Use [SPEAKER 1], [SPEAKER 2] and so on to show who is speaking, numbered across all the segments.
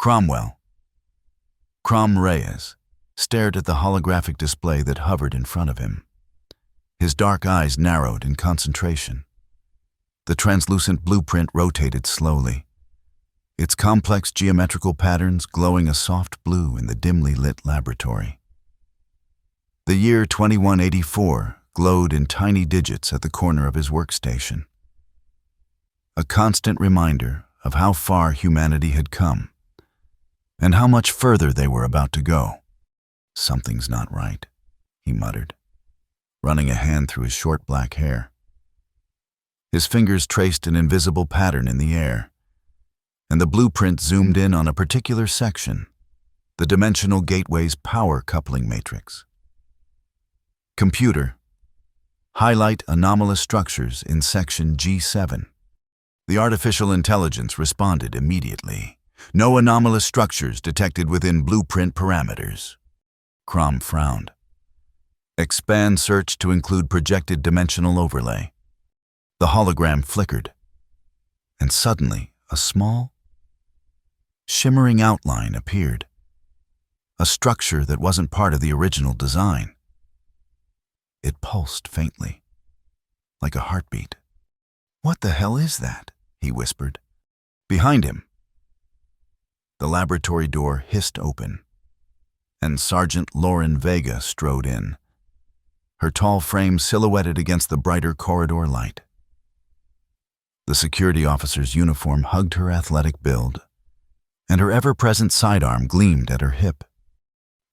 [SPEAKER 1] Cromwell, Crom Reyes, stared at the holographic display that hovered in front of him. His dark eyes narrowed in concentration. The translucent blueprint rotated slowly, its complex geometrical patterns glowing a soft blue in the dimly lit laboratory. The year 2184 glowed in tiny digits at the corner of his workstation, a constant reminder of how far humanity had come and how much further they were about to go. "Something's not right," he muttered, running a hand through his short black hair. His fingers traced an invisible pattern in the air, and the blueprint zoomed in on a particular section, the dimensional gateway's power coupling matrix. "Computer, highlight anomalous structures in section G7. The artificial intelligence responded immediately. "No anomalous structures detected within blueprint parameters." Crom frowned. "Expand search to include projected dimensional overlay." The hologram flickered, and suddenly a small, shimmering outline appeared, a structure that wasn't part of the original design. It pulsed faintly, like a heartbeat. "What the hell is that?" he whispered. Behind him, the laboratory door hissed open, and Sergeant Lauren Vega strode in, her tall frame silhouetted against the brighter corridor light. The security officer's uniform hugged her athletic build, and her ever-present sidearm gleamed at her hip.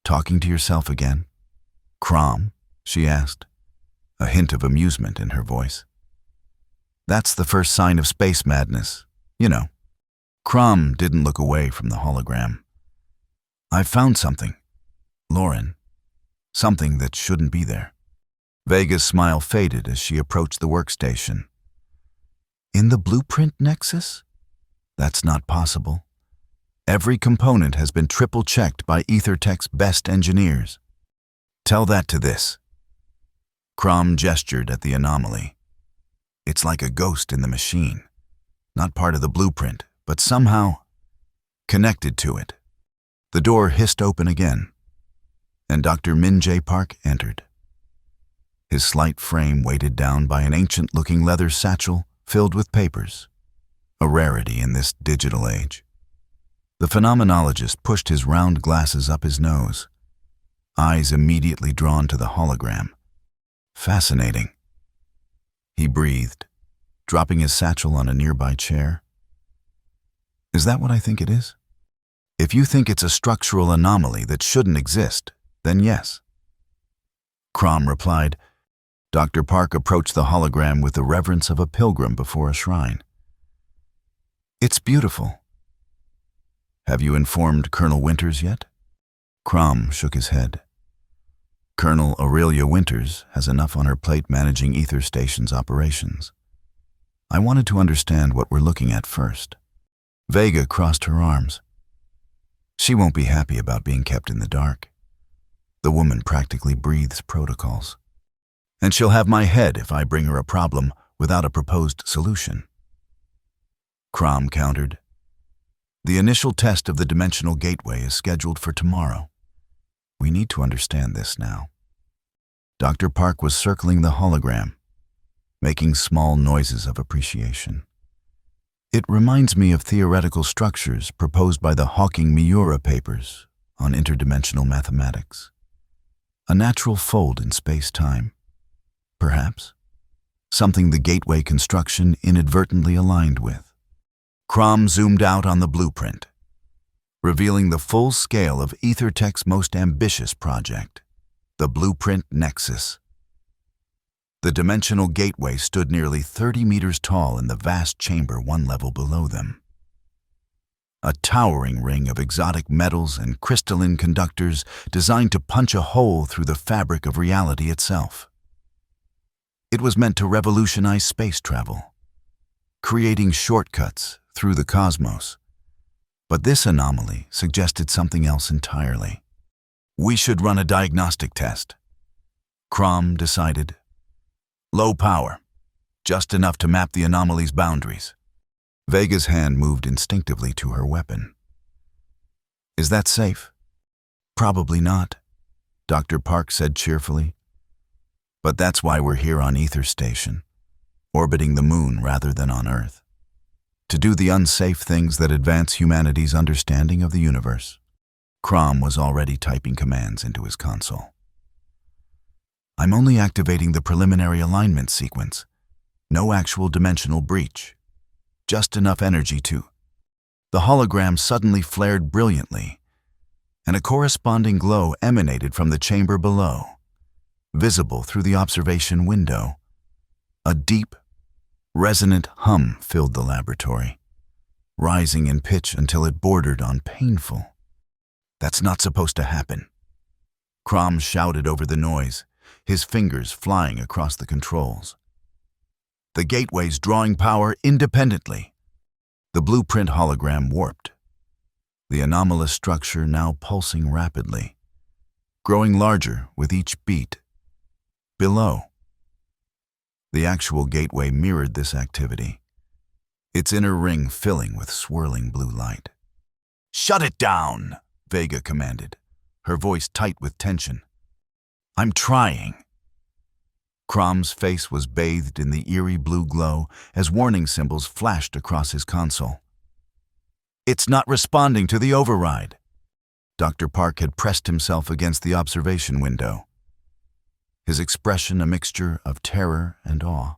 [SPEAKER 1] "Talking to yourself again, Crom?" she asked, a hint of amusement in her voice. "That's the first sign of space madness, you know." Crom didn't look away from the hologram. "I've found something, Lauren. Something that shouldn't be there." Vega's smile faded as she approached the workstation. "In the blueprint nexus? That's not possible. Every component has been triple-checked by EtherTech's best engineers. Tell that to this." Crom gestured at the anomaly. "It's like a ghost in the machine, not part of the blueprint, but somehow connected to it." The door hissed open again, and Dr. Min Jae Park entered, his slight frame weighted down by an ancient-looking leather satchel filled with papers, a rarity in this digital age. The phenomenologist pushed his round glasses up his nose, eyes immediately drawn to the hologram. "Fascinating," he breathed, dropping his satchel on a nearby chair. "Is that what I think it is? If you think it's a structural anomaly that shouldn't exist, then yes." Crom replied. Dr. Park approached the hologram with the reverence of a pilgrim before a shrine. "It's beautiful. Have you informed Colonel Winters yet?" Crom shook his head. "Colonel Aurelia Winters has enough on her plate managing Ether Station's operations. I wanted to understand what we're looking at first." Vega crossed her arms. She won't be happy about being kept in the dark. The woman practically breathes protocols. And she'll have my head if I bring her a problem without a proposed solution. Crom countered. "The initial test of the dimensional gateway is scheduled for tomorrow. We need to understand this now." Dr. Park was circling the hologram, making small noises of appreciation. "It reminds me of theoretical structures proposed by the Hawking-Miura papers on interdimensional mathematics. A natural fold in space-time, perhaps. Something the gateway construction inadvertently aligned with." Crom zoomed out on the blueprint, revealing the full scale of EtherTech's most ambitious project, the Blueprint Nexus. The dimensional gateway stood nearly 30 meters tall in the vast chamber one level below them. A towering ring of exotic metals and crystalline conductors designed to punch a hole through the fabric of reality itself. It was meant to revolutionize space travel, creating shortcuts through the cosmos. But this anomaly suggested something else entirely. "We should run a diagnostic test," Crom decided. "Low power, just enough to map the anomaly's boundaries." Vega's hand moved instinctively to her weapon. Is that safe? Probably not, Dr. Park said cheerfully. But that's why we're here on Ether Station, orbiting the moon rather than on Earth, to do the unsafe things that advance humanity's understanding of the universe. Crom was already typing commands into his console. I'm only activating the preliminary alignment sequence. No actual dimensional breach. Just enough energy to... The hologram suddenly flared brilliantly, and a corresponding glow emanated from the chamber below, visible through the observation window. A deep, resonant hum filled the laboratory, rising in pitch until it bordered on painful. That's not supposed to happen. Crom shouted over the noise, his fingers flying across the controls. The gateway's drawing power independently. The blueprint hologram warped, the anomalous structure now pulsing rapidly, growing larger with each beat. Below, the actual gateway mirrored this activity, its inner ring filling with swirling blue light. "Shut it down," Vega commanded, her voice tight with tension. "I'm trying." Crom's face was bathed in the eerie blue glow as warning symbols flashed across his console. "It's not responding to the override." Dr. Park had pressed himself against the observation window, his expression a mixture of terror and awe.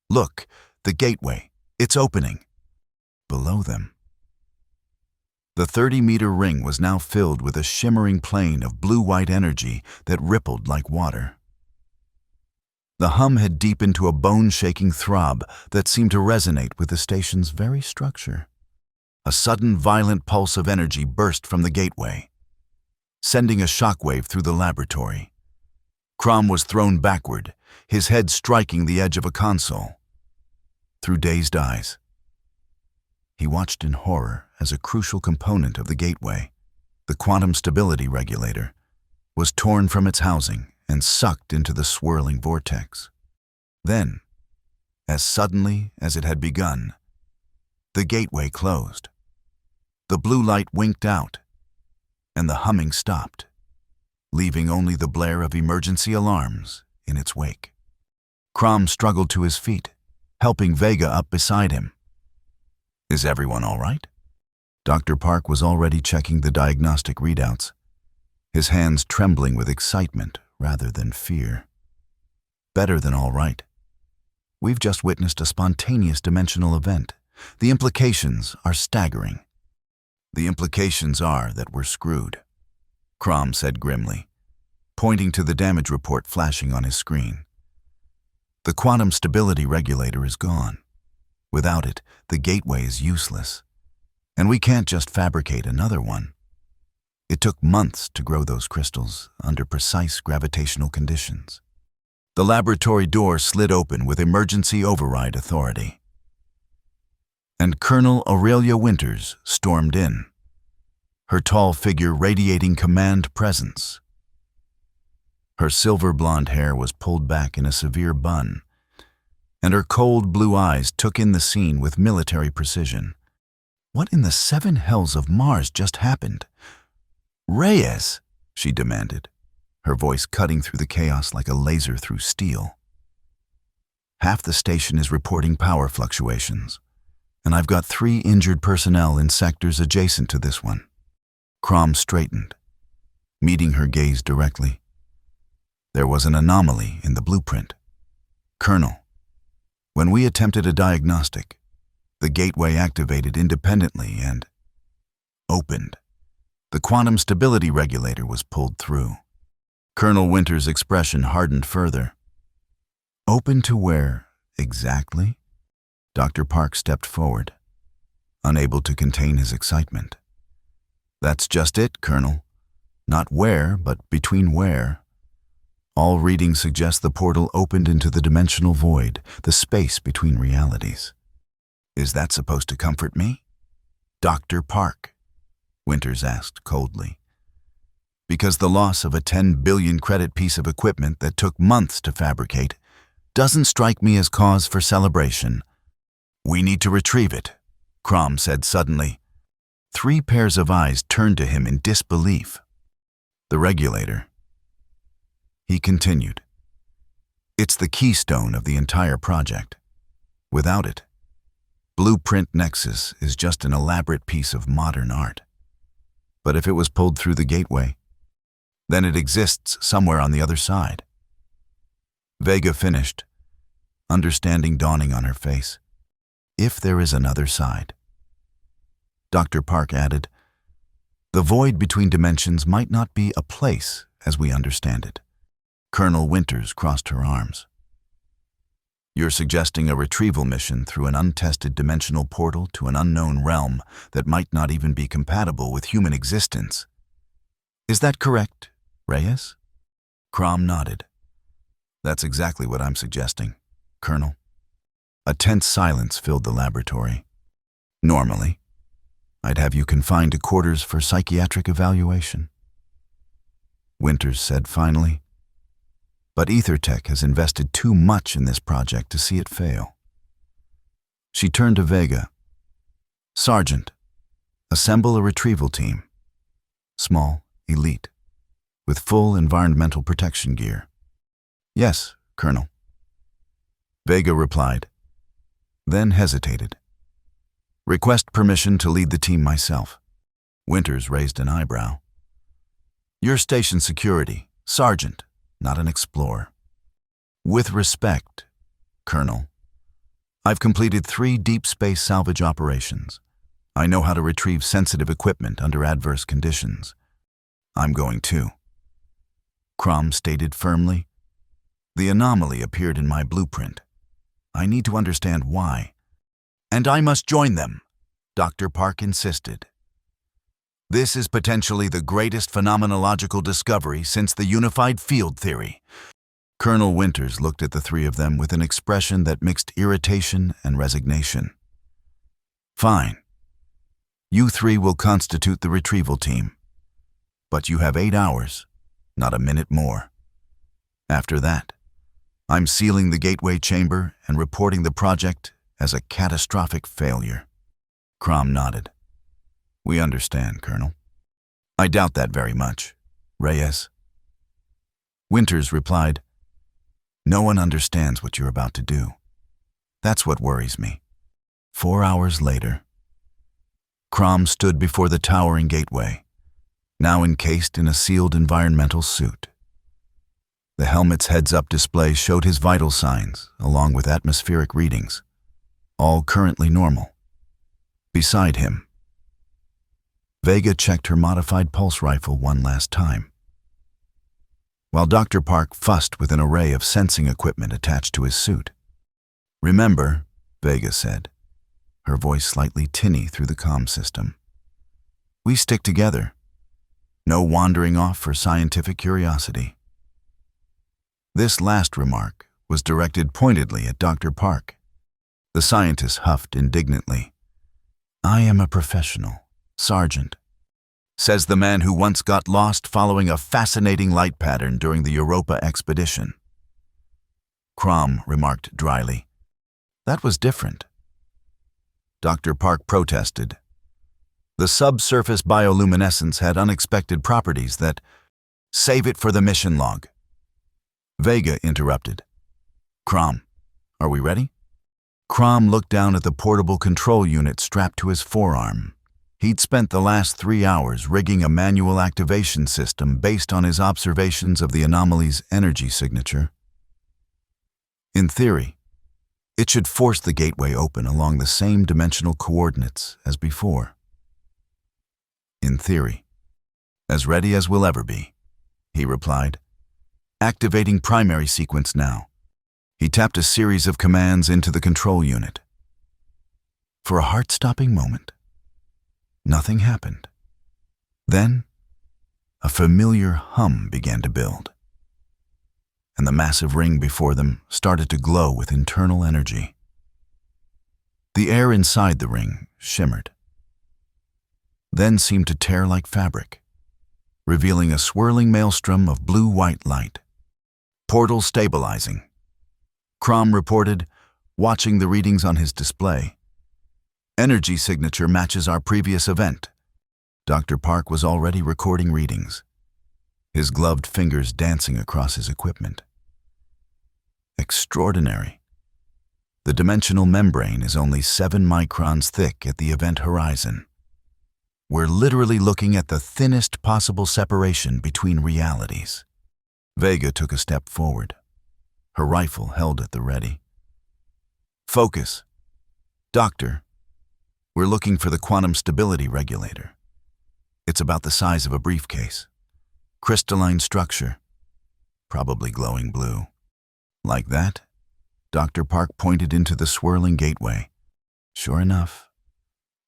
[SPEAKER 1] "Look, the gateway, it's opening." Below them, the 30-meter ring was now filled with a shimmering plane of blue-white energy that rippled like water. The hum had deepened to a bone-shaking throb that seemed to resonate with the station's very structure. A sudden violent pulse of energy burst from the gateway, sending a shockwave through the laboratory. Crom was thrown backward, his head striking the edge of a console. Through dazed eyes, he watched in horror as a crucial component of the gateway, the quantum stability regulator, was torn from its housing and sucked into the swirling vortex. Then, as suddenly as it had begun, the gateway closed. The blue light winked out, and the humming stopped, leaving only the blare of emergency alarms in its wake. Crom struggled to his feet, helping Vega up beside him. "Is everyone all right?" Dr. Park was already checking the diagnostic readouts, his hands trembling with excitement rather than fear. "Better than all right. We've just witnessed a spontaneous dimensional event. The implications are staggering." "The implications are that we're screwed," Crom said grimly, pointing to the damage report flashing on his screen. "The quantum stability regulator is gone. Without it, the gateway is useless, and we can't just fabricate another one. It took months to grow those crystals under precise gravitational conditions." The laboratory door slid open with emergency override authority, and Colonel Aurelia Winters stormed in, her tall figure radiating command presence. Her silver blonde hair was pulled back in a severe bun, and her cold blue eyes took in the scene with military precision. "What in the seven hells of Mars just happened?" "Reyes," she demanded, her voice cutting through the chaos like a laser through steel. "Half the station is reporting power fluctuations, and I've got 3 injured personnel in sectors adjacent to this one." Crom straightened, meeting her gaze directly. There was an anomaly in the blueprint. "Colonel, when we attempted a diagnostic, the gateway activated independently and opened. The quantum stability regulator was pulled through." Colonel Winters' expression hardened further. "Open to where, exactly?" Dr. Park stepped forward, unable to contain his excitement. "That's just it, Colonel. Not where, but between where. All readings suggest the portal opened into the dimensional void, the space between realities." "Is that supposed to comfort me?" "Dr. Park," Winters asked coldly. "Because the loss of a 10 billion credit piece of equipment that took months to fabricate doesn't strike me as cause for celebration." "We need to retrieve it," Crom said suddenly. Three pairs of eyes turned to him in disbelief. The regulator. He continued. It's the keystone of the entire project. Without it, Blueprint Nexus is just an elaborate piece of modern art. But if it was pulled through the gateway, then it exists somewhere on the other side. Vega finished, understanding dawning on her face. If there is another side. Dr. Park added, the void between dimensions might not be a place as we understand it. Colonel Winters crossed her arms. You're suggesting a retrieval mission through an untested dimensional portal to an unknown realm that might not even be compatible with human existence. Is that correct, Reyes? Crom nodded. That's exactly what I'm suggesting, Colonel. A tense silence filled the laboratory. Normally, I'd have you confined to quarters for psychiatric evaluation. Winters said finally. But EtherTech has invested too much in this project to see it fail. She turned to Vega. Sergeant, assemble a retrieval team. Small, elite, with full environmental protection gear. Yes, Colonel. Vega replied, then hesitated. Request permission to lead the team myself. Winters raised an eyebrow. You're station security, Sergeant, not an explorer. With respect, Colonel, I've completed 3 deep space salvage operations. I know how to retrieve sensitive equipment under adverse conditions. I'm going too. Crom stated firmly. The anomaly appeared in my blueprint. I need to understand why. And I must join them, Dr. Park insisted. This is potentially the greatest phenomenological discovery since the unified field theory. Colonel Winters looked at the 3 of them with an expression that mixed irritation and resignation. Fine. You 3 will constitute the retrieval team. But you have 8 hours, not a minute more. After that, I'm sealing the gateway chamber and reporting the project as a catastrophic failure. Crom nodded. We understand, Colonel. I doubt that very much, Reyes. Winters replied, no one understands what you're about to do. That's what worries me. 4 hours later, Crom stood before the towering gateway, now encased in a sealed environmental suit. The helmet's heads-up display showed his vital signs, along with atmospheric readings, all currently normal. Beside him, Vega checked her modified pulse rifle one last time, while Dr. Park fussed with an array of sensing equipment attached to his suit. Remember, Vega said, her voice slightly tinny through the comm system. We stick together. No wandering off for scientific curiosity. This last remark was directed pointedly at Dr. Park. The scientist huffed indignantly. I am a professional, Sergeant, says the man who once got lost following a fascinating light pattern during the Europa expedition. Crom remarked dryly. That was different. Dr. Park protested. The subsurface bioluminescence had unexpected properties that... Save it for the mission log. Vega interrupted. Crom, are we ready? Crom looked down at the portable control unit strapped to his forearm. He'd spent the last 3 hours rigging a manual activation system based on his observations of the anomaly's energy signature. In theory, it should force the gateway open along the same dimensional coordinates as before. In theory. As ready as we'll ever be, he replied. Activating primary sequence now. He tapped a series of commands into the control unit. For a heart-stopping moment, nothing happened. Then, a familiar hum began to build, and the massive ring before them started to glow with internal energy. The air inside the ring shimmered, then seemed to tear like fabric, revealing a swirling maelstrom of blue-white light. Portal stabilizing. Crom reported, watching the readings on his display. Energy signature matches our previous event, Dr. Park was already recording readings, his gloved fingers dancing across his equipment. Extraordinary. The dimensional membrane is only 7 microns thick at the event horizon. We're literally looking at the thinnest possible separation between realities. Vega took a step forward, her rifle held at the ready. Focus. Doctor, we're looking for the quantum stability regulator. It's about the size of a briefcase. Crystalline structure, probably glowing blue. Like that? Dr. Park pointed into the swirling gateway. Sure enough,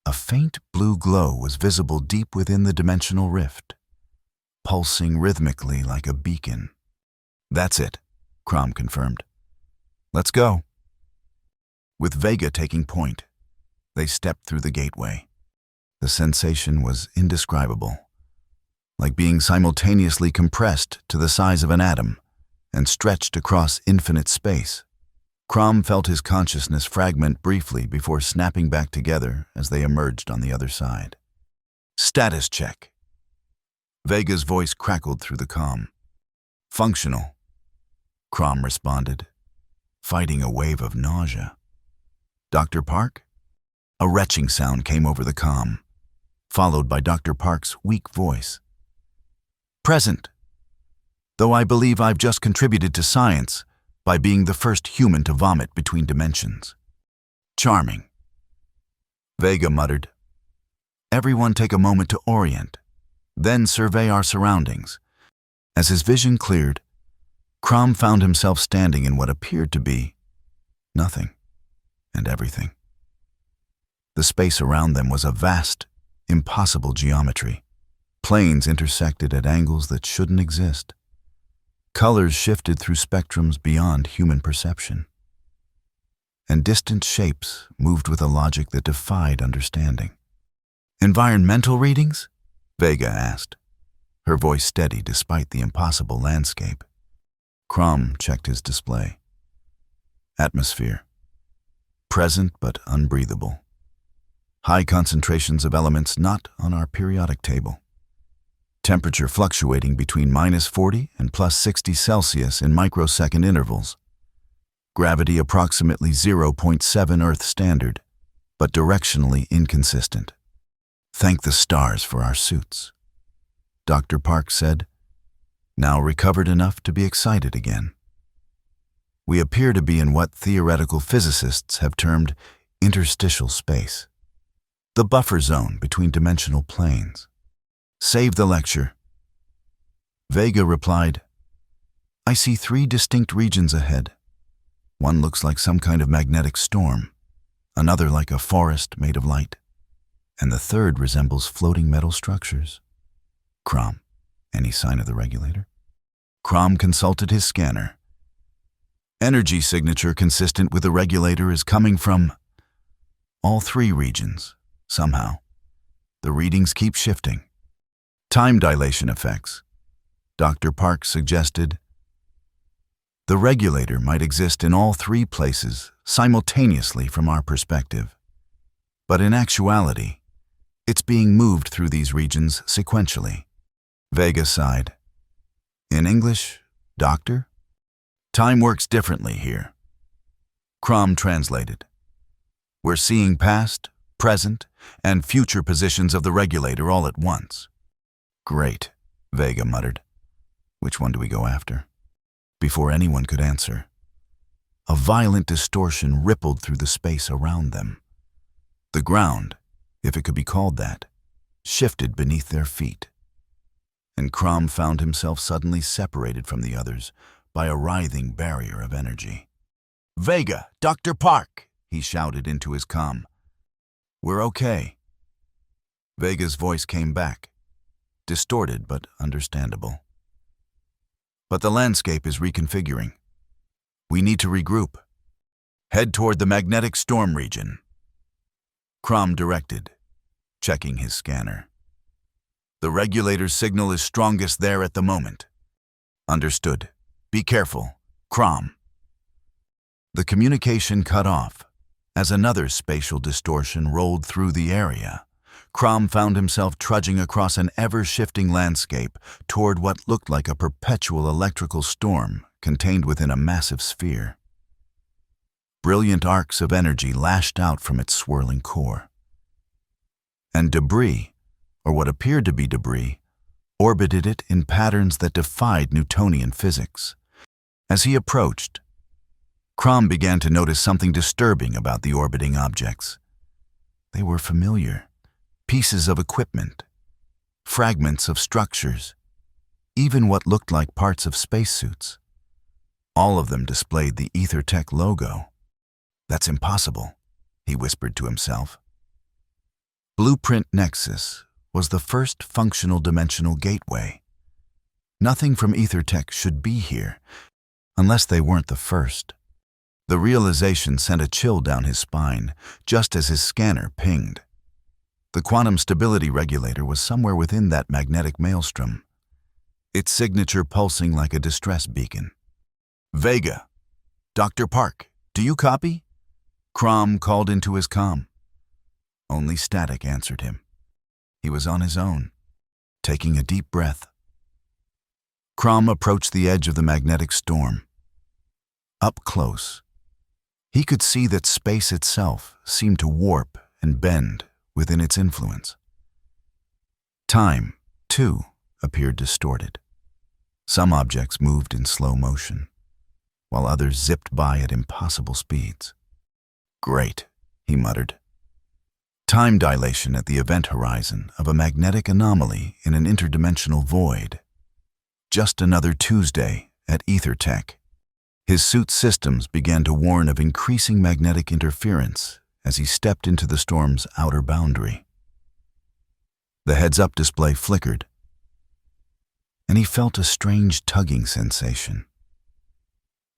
[SPEAKER 1] a faint blue glow was visible deep within the dimensional rift, pulsing rhythmically like a beacon. That's it, Crom confirmed. Let's go. With Vega taking point, they stepped through the gateway. The sensation was indescribable, like being simultaneously compressed to the size of an atom and stretched across infinite space. Crom felt his consciousness fragment briefly before snapping back together as they emerged on the other side. Status check. Vega's voice crackled through the comm. Functional, Crom responded, fighting a wave of nausea. Dr. Park? A retching sound came over the comm, followed by Dr. Park's weak voice. Present. Though I believe I've just contributed to science by being the first human to vomit between dimensions. Charming. Vega muttered. Everyone take a moment to orient, then survey our surroundings. As his vision cleared, Crom found himself standing in what appeared to be nothing and everything. The space around them was a vast, impossible geometry. Planes intersected at angles that shouldn't exist. Colors shifted through spectrums beyond human perception. And distant shapes moved with a logic that defied understanding. Environmental readings? Vega asked, her voice steady despite the impossible landscape. Crom checked his display. Atmosphere. Present but unbreathable. High concentrations of elements not on our periodic table. Temperature fluctuating between -40 and +60 Celsius in microsecond intervals. Gravity approximately 0.7 Earth standard, but directionally inconsistent. Thank the stars for our suits, Dr. Park said, now recovered enough to be excited again. We appear to be in what theoretical physicists have termed interstitial space, the buffer zone between dimensional planes. Save the lecture. Vega replied, I see 3 distinct regions ahead. One looks like some kind of magnetic storm, another like a forest made of light, and the third resembles floating metal structures. Crom, any sign of the regulator? Crom consulted his scanner. Energy signature consistent with the regulator is coming from all 3 regions, somehow. The readings keep shifting. Time dilation effects, Dr. Park suggested. The regulator might exist in all 3 places simultaneously from our perspective, but in actuality, it's being moved through these regions sequentially. Vega sighed. In English, doctor? Time works differently here. Crom translated. We're seeing past, present, and future positions of the regulator all at once. Great, Vega muttered. Which one do we go after? Before anyone could answer, a violent distortion rippled through the space around them. The ground, if it could be called that, shifted beneath their feet. And Crom found himself suddenly separated from the others by a writhing barrier of energy. Vega, Dr. Park, he shouted into his comm. We're okay. Vega's voice came back, distorted but understandable. But the landscape is reconfiguring. We need to regroup. Head toward the magnetic storm region. Crom directed, checking his scanner. The regulator's signal is strongest there at the moment. Understood. Be careful. Crom. The communication cut off as another spatial distortion rolled through the area, Crom found himself trudging across an ever-shifting landscape toward what looked like a perpetual electrical storm contained within a massive sphere. Brilliant arcs of energy lashed out from its swirling core. And debris, or what appeared to be debris, orbited it in patterns that defied Newtonian physics. As he approached, Crom began to notice something disturbing about the orbiting objects. They were familiar. Pieces of equipment, fragments of structures, even what looked like parts of spacesuits. All of them displayed the EtherTech logo. "That's impossible," he whispered to himself. Blueprint Nexus was the first functional dimensional gateway. Nothing from EtherTech should be here, unless they weren't the first. The realization sent a chill down his spine, just as his scanner pinged. The quantum stability regulator was somewhere within that magnetic maelstrom, its signature pulsing like a distress beacon. "Vega, Dr. Park, do you copy?" Crom called into his comm. Only static answered him. He was on his own, taking a deep breath. Crom approached the edge of the magnetic storm. Up close, he could see that space itself seemed to warp and bend within its influence. Time, too, appeared distorted. Some objects moved in slow motion, while others zipped by at impossible speeds. "Great," he muttered. Time dilation at the event horizon of a magnetic anomaly in an interdimensional void. Just another Tuesday at EtherTech. His suit's systems began to warn of increasing magnetic interference as he stepped into the storm's outer boundary. The heads-up display flickered, and he felt a strange tugging sensation,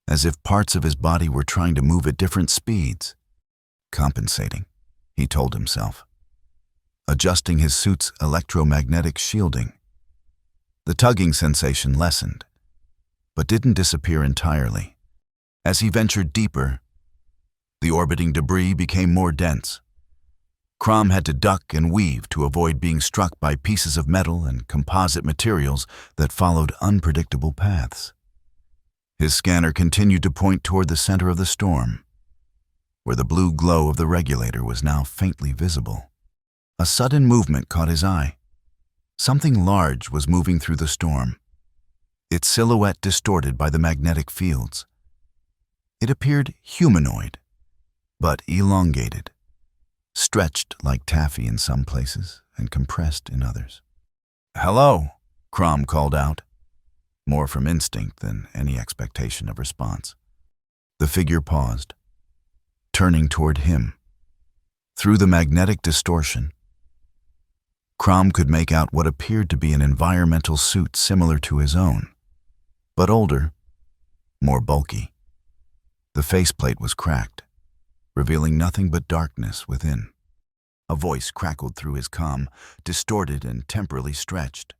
[SPEAKER 1] as if parts of his body were trying to move at different speeds. Compensating, he told himself, adjusting his suit's electromagnetic shielding. The tugging sensation lessened, but didn't disappear entirely. As he ventured deeper, the orbiting debris became more dense. Crom had to duck and weave to avoid being struck by pieces of metal and composite materials that followed unpredictable paths. His scanner continued to point toward the center of the storm, where the blue glow of the regulator was now faintly visible. A sudden movement caught his eye. Something large was moving through the storm, its silhouette distorted by the magnetic fields. It appeared humanoid, but elongated, stretched like taffy in some places and compressed in others. "Hello," Crom called out, more from instinct than any expectation of response. The figure paused, turning toward him. Through the magnetic distortion, Crom could make out what appeared to be an environmental suit similar to his own, but older, more bulky. The faceplate was cracked, revealing nothing but darkness within. A voice crackled through his comm, distorted and temporally stretched.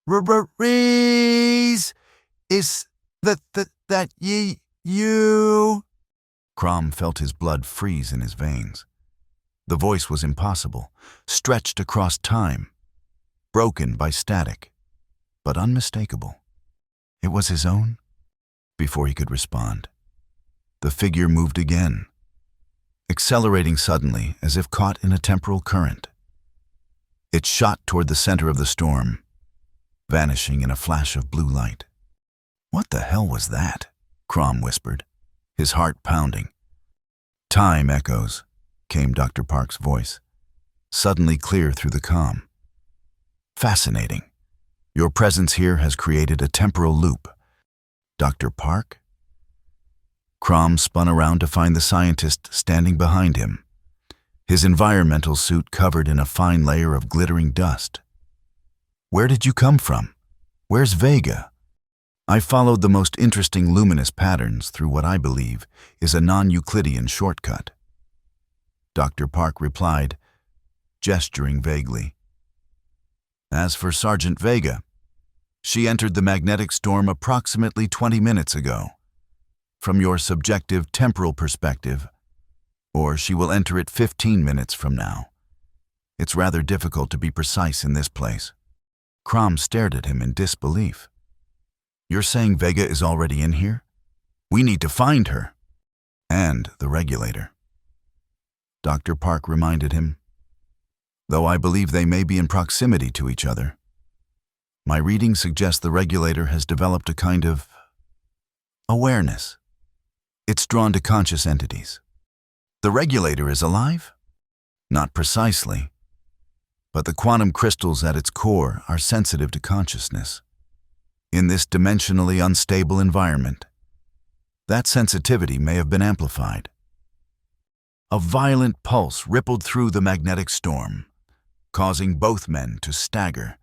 [SPEAKER 1] "Reese, is that you?" Crom felt his blood freeze in his veins. The voice was impossible, stretched across time, broken by static, but unmistakable. It was his own? Before he could respond, the figure moved again, accelerating suddenly as if caught in a temporal current. It shot toward the center of the storm, vanishing in a flash of blue light. "What the hell was that?" Crom whispered, his heart pounding. "Time echoes," came Dr. Park's voice, suddenly clear through the comm. "Fascinating. Your presence here has created a temporal loop." "Dr. Park?" Crom spun around to find the scientist standing behind him, his environmental suit covered in a fine layer of glittering dust. "Where did you come from? Where's Vega?" "I followed the most interesting luminous patterns through what I believe is a non-Euclidean shortcut," Dr. Park replied, gesturing vaguely. "As for Sergeant Vega, she entered the magnetic storm approximately 20 minutes ago. From your subjective temporal perspective, or she will enter it 15 minutes from now. It's rather difficult to be precise in this place. Crom stared at him in disbelief. You're saying Vega is already in here? We need to find her. And the regulator. Dr. Park reminded him. Though I believe they may be in proximity to each other. My reading suggests the regulator has developed a kind of awareness. It's drawn to conscious entities. The regulator is alive? Not precisely. But the quantum crystals at its core are sensitive to consciousness. In this dimensionally unstable environment, that sensitivity may have been amplified. A violent pulse rippled through the magnetic storm, causing both men to stagger.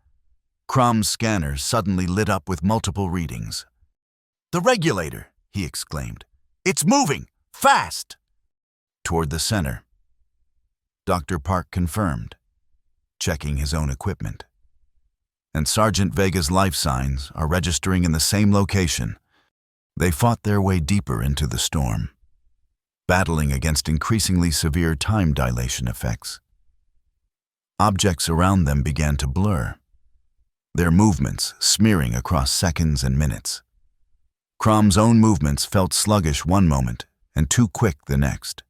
[SPEAKER 1] Crom's scanner suddenly lit up with multiple readings. "The regulator!" he exclaimed. "It's moving! Fast!" Toward the center. Dr. Park confirmed, checking his own equipment. And Sergeant Vega's life signs are registering in the same location. They fought their way deeper into the storm, battling against increasingly severe time dilation effects. Objects around them began to blur, their movements smearing across seconds and minutes. Crom's own movements felt sluggish one moment and too quick the next,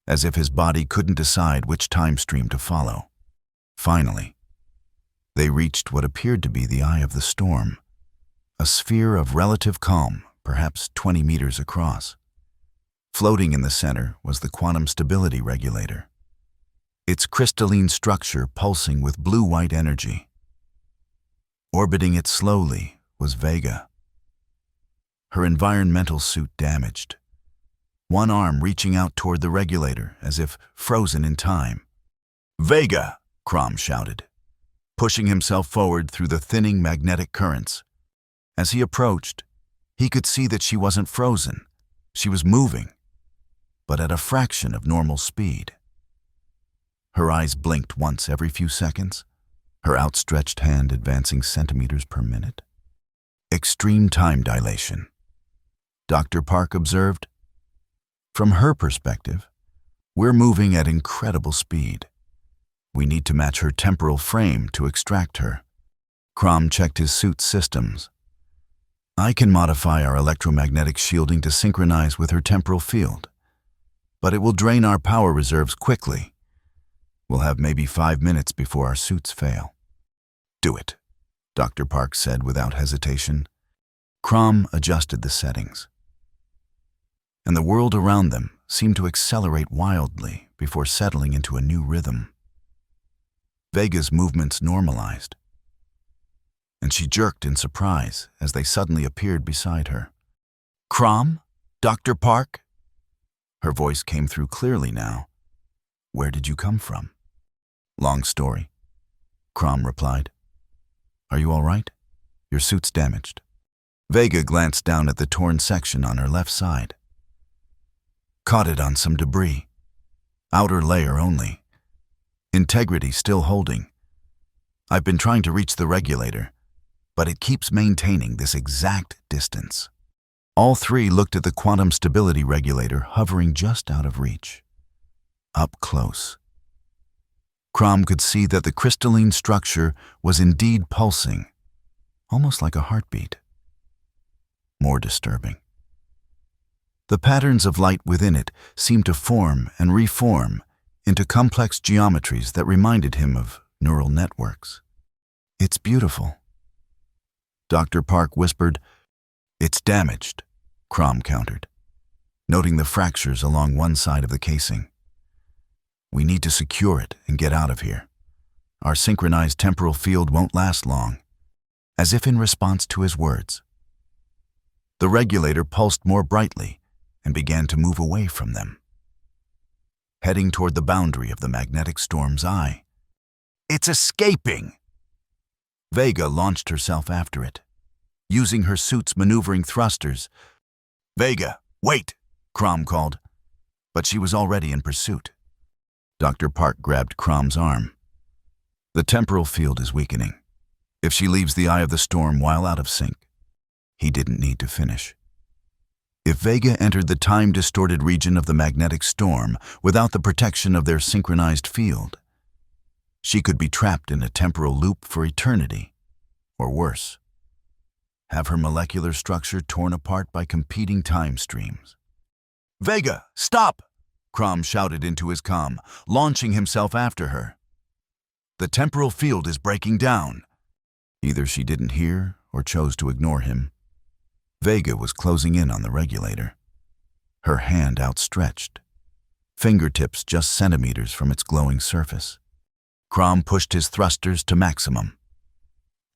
[SPEAKER 1] as if his body couldn't decide which time stream to follow. Finally, they reached what appeared to be the eye of the storm, a sphere of relative calm, perhaps 20 meters across. Floating in the center was the quantum stability regulator, its crystalline structure pulsing with blue-white energy. Orbiting it slowly was Vega, her environmental suit damaged, one arm reaching out toward the regulator as if frozen in time. "Vega!" Crom shouted, pushing himself forward through the thinning magnetic currents. As he approached, he could see that she wasn't frozen. She was moving, but at a fraction of normal speed. Her eyes blinked once every few seconds, her outstretched hand advancing centimeters per minute. Extreme time dilation, Dr. Park observed. From her perspective, we're moving at incredible speed. We need to match her temporal frame to extract her. Crom checked his suit's systems. I can modify our electromagnetic shielding to synchronize with her temporal field, but it will drain our power reserves quickly. We'll have maybe 5 minutes before our suits fail. Do it, Dr. Park said without hesitation. Crom adjusted the settings, and the world around them seemed to accelerate wildly before settling into a new rhythm. Vega's movements normalized, and she jerked in surprise as they suddenly appeared beside her. "Crom? Dr. Park?" Her voice came through clearly now. "Where did you come from?" "Long story," Crom replied. "Are you all right? Your suit's damaged." Vega glanced down at the torn section on her left side. "Caught it on some debris. Outer layer only. Integrity still holding. I've been trying to reach the regulator, but it keeps maintaining this exact distance." All three looked at the quantum stability regulator hovering just out of reach. Up close, Crom could see that the crystalline structure was indeed pulsing, almost like a heartbeat. More disturbing. The patterns of light within it seemed to form and reform into complex geometries that reminded him of neural networks. "It's beautiful," Dr. Park whispered. "It's damaged," Crom countered, noting the fractures along one side of the casing. "We need to secure it and get out of here. Our synchronized temporal field won't last long." As if in response to his words, the regulator pulsed more brightly and began to move away from them, heading toward the boundary of the magnetic storm's eye. "It's escaping!" Vega launched herself after it, using her suit's maneuvering thrusters. "Vega, wait!" Crom called, but she was already in pursuit. Dr. Park grabbed Crom's arm. "The temporal field is weakening. If she leaves the eye of the storm while out of sync," he didn't need to finish. "If Vega entered the time-distorted region of the magnetic storm without the protection of their synchronized field, She could be trapped in a temporal loop for eternity, or worse, have her molecular structure torn apart by competing time streams. "Vega, stop!" Crom shouted into his comm, launching himself after her. "The temporal field is breaking down." Either she didn't hear or chose to ignore him. Vega was closing in on the regulator, her hand outstretched, fingertips just centimeters from its glowing surface. Crom pushed his thrusters to maximum,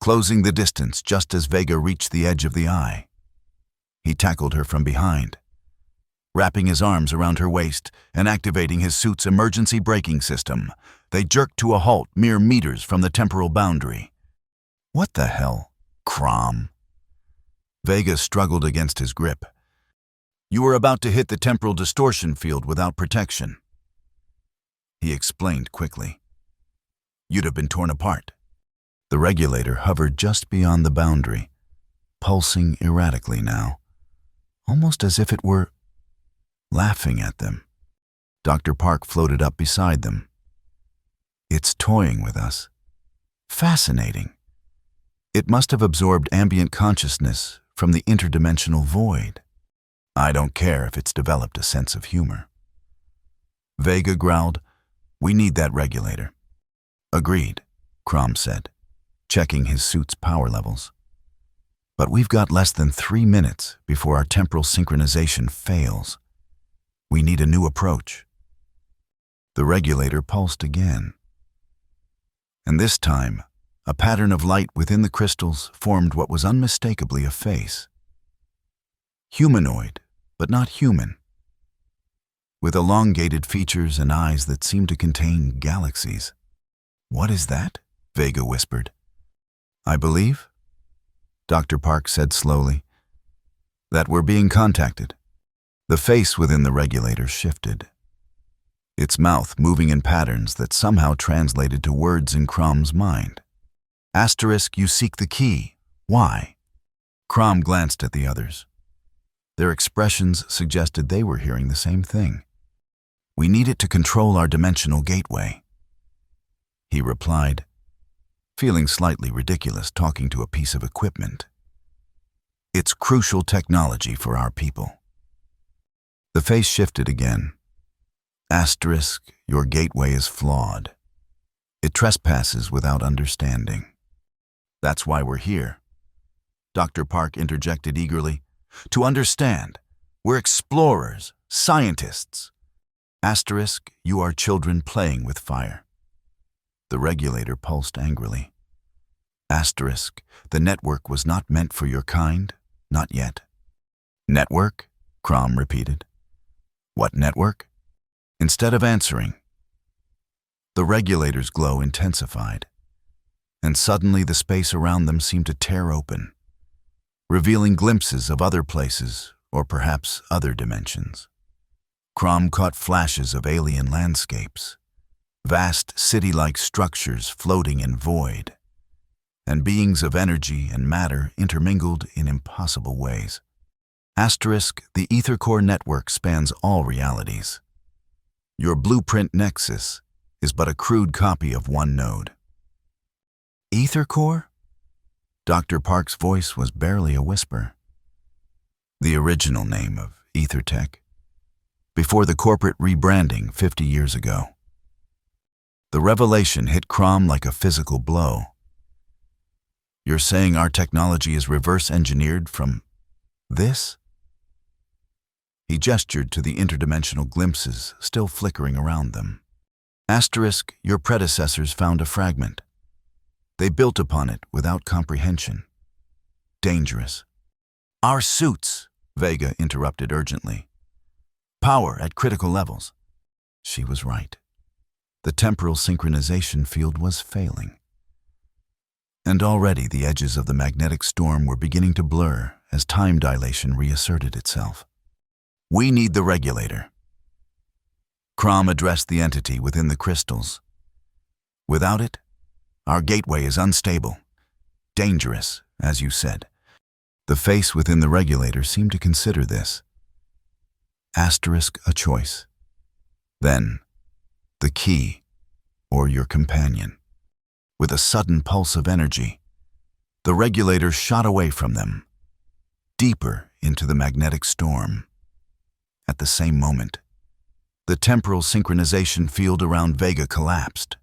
[SPEAKER 1] closing the distance just as Vega reached the edge of the eye. He tackled her from behind, wrapping his arms around her waist and activating his suit's emergency braking system. They jerked to a halt mere meters from the temporal boundary. "What the hell, Crom?" Vega struggled against his grip. "You were about to hit the temporal distortion field without protection," he explained quickly. "You'd have been torn apart." The regulator hovered just beyond the boundary, pulsing erratically now, almost as if it were laughing at them. Dr. Park floated up beside them. "It's toying with us. Fascinating. It must have absorbed ambient consciousness from the interdimensional void. I don't care if it's developed a sense of humor." Vega growled, "We need that regulator." "Agreed," Crom said, checking his suit's power levels. "But we've got less than 3 minutes before our temporal synchronization fails. We need a new approach." The regulator pulsed again. And this time, a pattern of light within the crystals formed what was unmistakably a face. Humanoid, but not human, with elongated features and eyes that seemed to contain galaxies. "What is that?" Vega whispered. "I believe," Dr. Park said slowly, "that we're being contacted." The face within the regulator shifted, its mouth moving in patterns that somehow translated to words in Crom's mind. "Asterisk, you seek the key. Why?" Crom glanced at the others. Their expressions suggested they were hearing the same thing. "We need it to control our dimensional gateway," he replied, feeling slightly ridiculous talking to a piece of equipment. "It's crucial technology for our people." The face shifted again. "Asterisk, your gateway is flawed. It trespasses without understanding." "That's why we're here," Dr. Park interjected eagerly. "To understand. We're explorers, scientists." "Asterisk, you are children playing with fire." The regulator pulsed angrily. "Asterisk, the network was not meant for your kind, not yet." "Network?" Crom repeated. "What network?" Instead of answering, the regulator's glow intensified, and suddenly the space around them seemed to tear open, revealing glimpses of other places or perhaps other dimensions. Crom caught flashes of alien landscapes, vast city-like structures floating in void, and beings of energy and matter intermingled in impossible ways. Asterisk, the ether core network spans all realities. Your blueprint nexus is but a crude copy of one node. Ether core? Dr. Park's voice was barely a whisper. The original name of EtherTech, before the corporate rebranding 50 years ago. The revelation hit Crom like a physical blow. "You're saying our technology is reverse engineered from this?" He gestured to the interdimensional glimpses still flickering around them. Asterisk, your predecessors found a fragment. They built upon it without comprehension. Dangerous. "Our suits," Vega interrupted urgently. "Power at critical levels." She was right. The temporal synchronization field was failing. And already the edges of the magnetic storm were beginning to blur as time dilation reasserted itself. "We need the regulator." Crom addressed the entity within the crystals. "Without it, our gateway is unstable. Dangerous, as you said." The face within the regulator seemed to consider this. Asterisk, a choice. Then, the key, or your companion. With a sudden pulse of energy, the regulator shot away from them, deeper into the magnetic storm. At the same moment, the temporal synchronization field around Vega collapsed.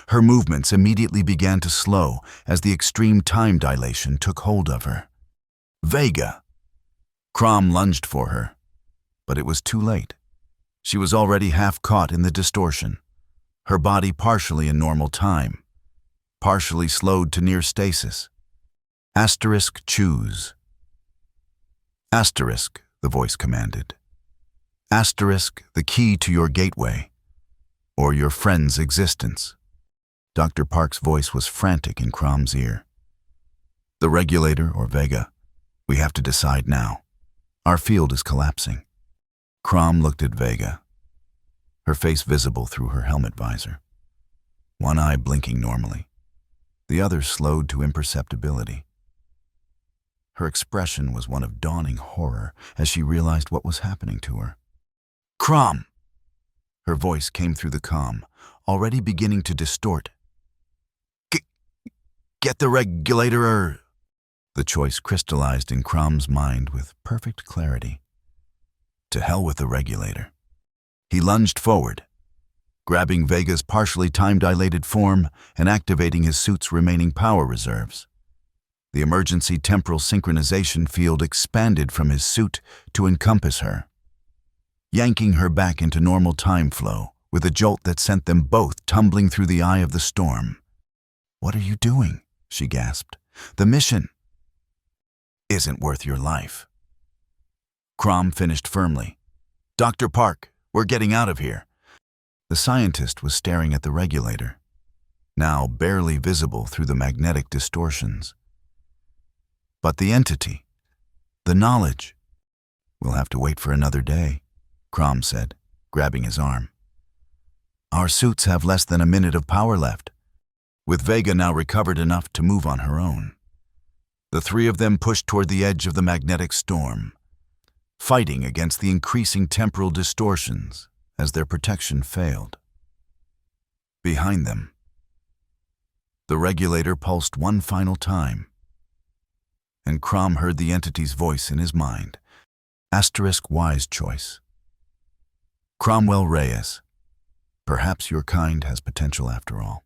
[SPEAKER 1] Her movements immediately began to slow as the extreme time dilation took hold of her. Vega! Crom lunged for her, but it was too late. She was already half caught in the distortion, her body partially in normal time, partially slowed to near stasis. Asterisk choose. Asterisk, the voice commanded. Asterisk, the key to your gateway, or your friend's existence. Dr. Park's voice was frantic in Crom's ear. The regulator or Vega, we have to decide now. Our field is collapsing. Crom looked at Vega, her face visible through her helmet visor. One eye blinking normally, the other slowed to imperceptibility. Her expression was one of dawning horror as she realized what was happening to her. Crom! Her voice came through the comm, already beginning to distort. Get the regulator. The choice crystallized in Crom's mind with perfect clarity. To hell with the regulator. He lunged forward, grabbing Vega's partially time-dilated form and activating his suit's remaining power reserves. The emergency temporal synchronization field expanded from his suit to encompass her, yanking her back into normal time flow with a jolt that sent them both tumbling through the eye of the storm. "What are you doing?" she gasped. "The mission isn't worth your life." Crom finished firmly. "Dr. Park, we're getting out of here." The scientist was staring at the regulator, now barely visible through the magnetic distortions. But the entity, the knowledge, we'll have to wait for another day, Crom said, grabbing his arm. Our suits have less than a minute of power left, with Vega now recovered enough to move on her own. The three of them pushed toward the edge of the magnetic storm, fighting against the increasing temporal distortions as their protection failed. Behind them, the regulator pulsed one final time, and Crom heard the entity's voice in his mind. Asterisk wise choice. Cromwell Reyes, perhaps your kind has potential after all.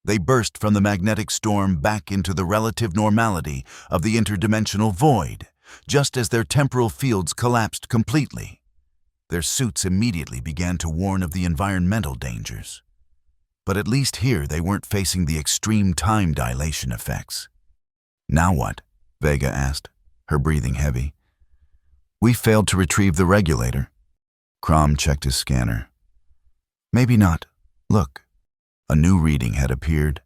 [SPEAKER 1] They burst from the magnetic storm back into the relative normality of the interdimensional void, just as their temporal fields collapsed completely. Their suits immediately began to warn of the environmental dangers. But at least here they weren't facing the extreme time dilation effects. Now what? Vega asked, her breathing heavy. We failed to retrieve the regulator. Crom checked his scanner. Maybe not. Look. A new reading had appeared,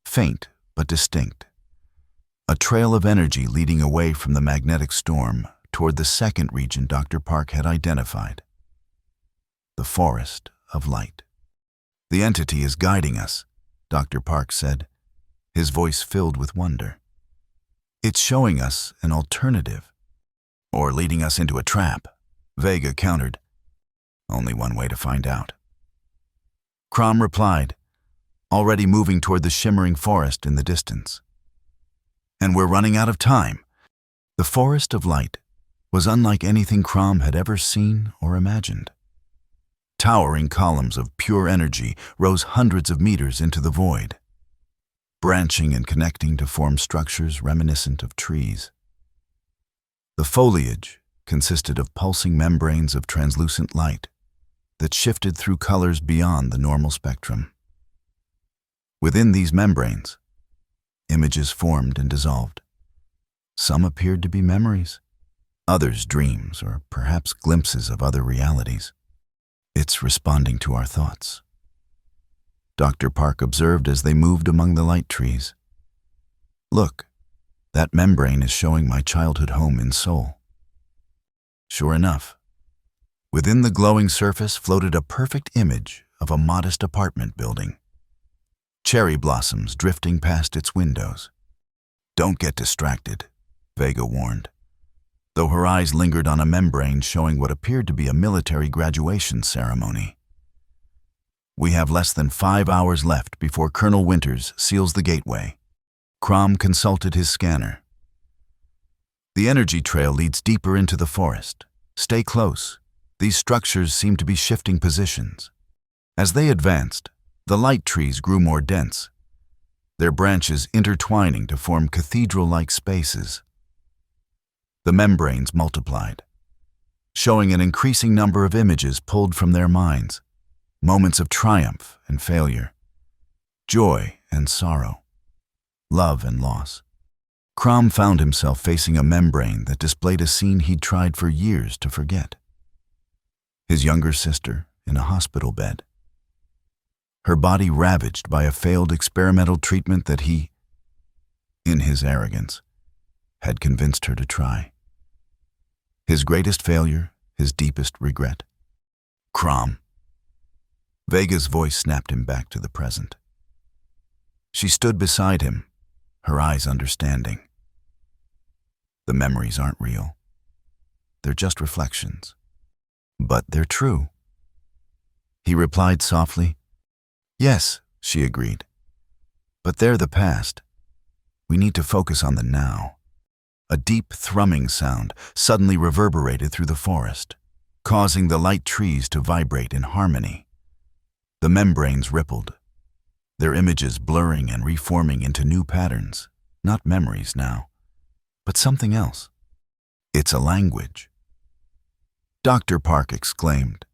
[SPEAKER 1] faint but distinct. A trail of energy leading away from the magnetic storm toward the second region Dr. Park had identified. The forest of light. The entity is guiding us, Dr. Park said, his voice filled with wonder. It's showing us an alternative, or leading us into a trap, Vega countered. Only one way to find out. Crom replied, already moving toward the shimmering forest in the distance. And we're running out of time. The forest of light was unlike anything Crom had ever seen or imagined. Towering columns of pure energy rose hundreds of meters into the void, branching and connecting to form structures reminiscent of trees. The foliage consisted of pulsing membranes of translucent light that shifted through colors beyond the normal spectrum. Within these membranes, images formed and dissolved. Some appeared to be memories, others dreams, or perhaps glimpses of other realities. It's responding to our thoughts. Dr. Park observed as they moved among the light trees. Look, that membrane is showing my childhood home in Seoul. Sure enough, within the glowing surface floated a perfect image of a modest apartment building. Cherry blossoms drifting past its windows. Don't get distracted, Vega warned, though her eyes lingered on a membrane showing what appeared to be a military graduation ceremony. We have less than 5 hours left before Colonel Winters seals the gateway. Crom consulted his scanner. The energy trail leads deeper into the forest. Stay close. These structures seem to be shifting positions. As they advanced, the light trees grew more dense, their branches intertwining to form cathedral-like spaces. The membranes multiplied, showing an increasing number of images pulled from their minds, moments of triumph and failure, joy and sorrow, love and loss. Crom found himself facing a membrane that displayed a scene he'd tried for years to forget. His younger sister in a hospital bed, her body ravaged by a failed experimental treatment that he, in his arrogance, had convinced her to try. His greatest failure, his deepest regret. Crom. Vega's voice snapped him back to the present. She stood beside him, her eyes understanding. The memories aren't real. They're just reflections. But they're true. He replied softly. Yes, she agreed. But they're the past. We need to focus on the now. A deep thrumming sound suddenly reverberated through the forest, causing the light trees to vibrate in harmony. The membranes rippled, their images blurring and reforming into new patterns, not memories now, but something else. It's a language. Dr. Park exclaimed,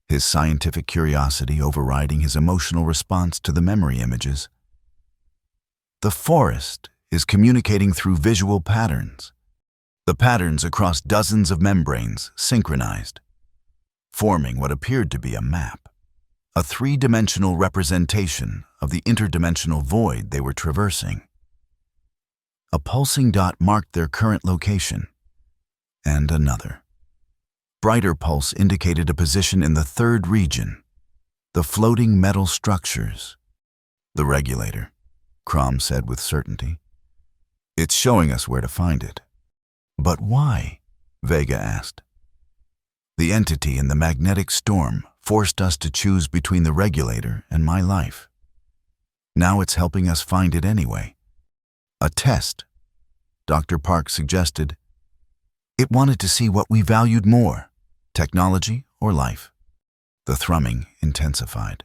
[SPEAKER 1] his scientific curiosity overriding his emotional response to the memory images. The forest is communicating through visual patterns. The patterns across dozens of membranes synchronized, forming what appeared to be a map, a three-dimensional representation of the interdimensional void they were traversing. A pulsing dot marked their current location, and another. Brighter pulse indicated a position in the third region, the floating metal structures. The regulator, Crom said with certainty. It's showing us where to find it. But why? Vega asked. The entity in the magnetic storm forced us to choose between the regulator and my life. Now it's helping us find it anyway. A test, Dr. Park suggested. It wanted to see what we valued more, technology or life. The thrumming intensified.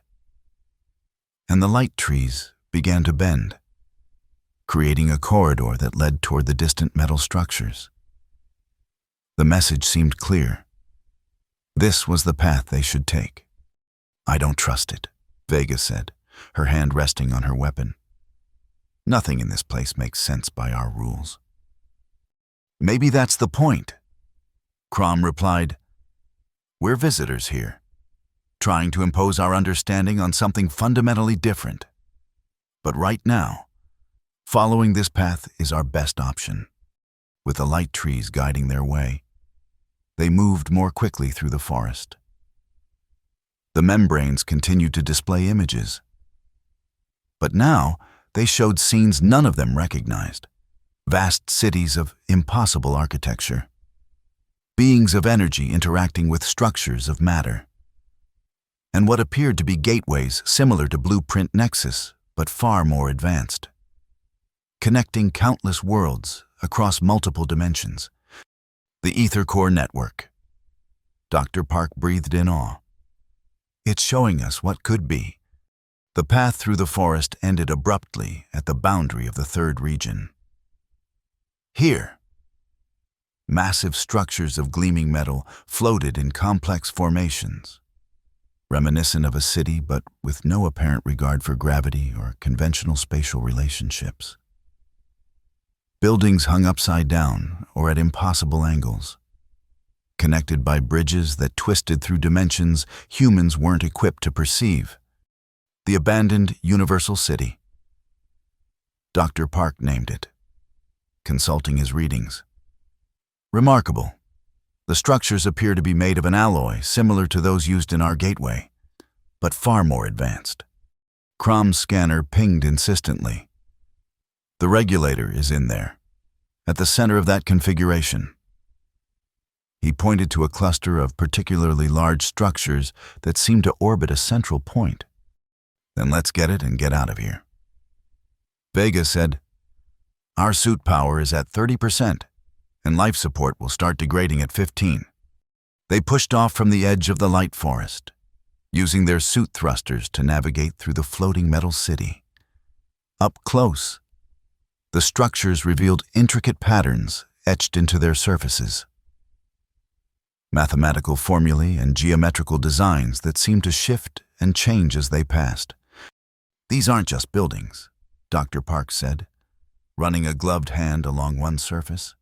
[SPEAKER 1] And the light trees began to bend, creating a corridor that led toward the distant metal structures. The message seemed clear. This was the path they should take. I don't trust it, Vega said, her hand resting on her weapon. Nothing in this place makes sense by our rules. Maybe that's the point, Crom replied. We're visitors here, trying to impose our understanding on something fundamentally different. But right now, following this path is our best option. With the light trees guiding their way, they moved more quickly through the forest. The membranes continued to display images. But now, they showed scenes none of them recognized. Vast cities of impossible architecture. Beings of energy interacting with structures of matter. And what appeared to be gateways similar to Blueprint Nexus, but far more advanced. Connecting countless worlds across multiple dimensions. The Ether Core Network. Dr. Park breathed in awe. It's showing us what could be. The path through the forest ended abruptly at the boundary of the third region. Here, massive structures of gleaming metal floated in complex formations, reminiscent of a city but with no apparent regard for gravity or conventional spatial relationships. Buildings hung upside down or at impossible angles, connected by bridges that twisted through dimensions humans weren't equipped to perceive. The abandoned Universal City. Dr. Park named it, consulting his readings. Remarkable. The structures appear to be made of an alloy similar to those used in our gateway, but far more advanced. Crom's scanner pinged insistently. The regulator is in there, at the center of that configuration. He pointed to a cluster of particularly large structures that seemed to orbit a central point. Then let's get it and get out of here. Vega said, "Our suit power is at 30%, and life support will start degrading at 15%. They pushed off from the edge of the light forest, using their suit thrusters to navigate through the floating metal city. Up close, the structures revealed intricate patterns etched into their surfaces. Mathematical formulae and geometrical designs that seemed to shift and change as they passed. "These aren't just buildings," Dr. Park said, running a gloved hand along one surface.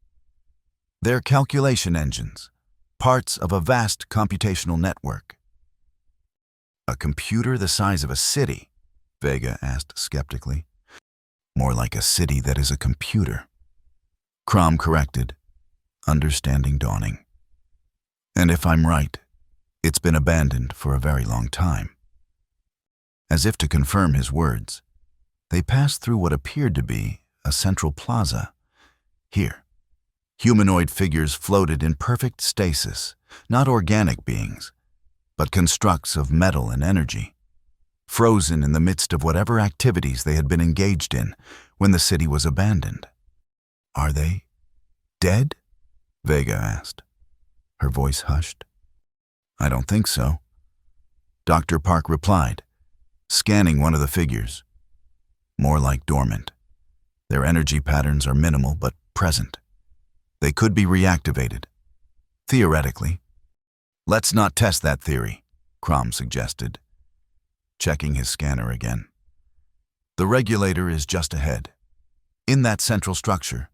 [SPEAKER 1] "They're calculation engines, parts of a vast computational network." "A computer the size of a city?" Vega asked skeptically. "More like a city that is a computer," Crom corrected, understanding dawning. "And if I'm right, it's been abandoned for a very long time." As if to confirm his words, they passed through what appeared to be a central plaza. Here, humanoid figures floated in perfect stasis, not organic beings, but constructs of metal and energy, frozen in the midst of whatever activities they had been engaged in when the city was abandoned. "Are they dead?" Vega asked. Her voice hushed. "I don't think so," Dr. Park replied, scanning one of the figures. "More like dormant. Their energy patterns are minimal but present. They could be reactivated, theoretically." "Let's not test that theory," Crom suggested, checking his scanner again. "The regulator is just ahead, in that central structure."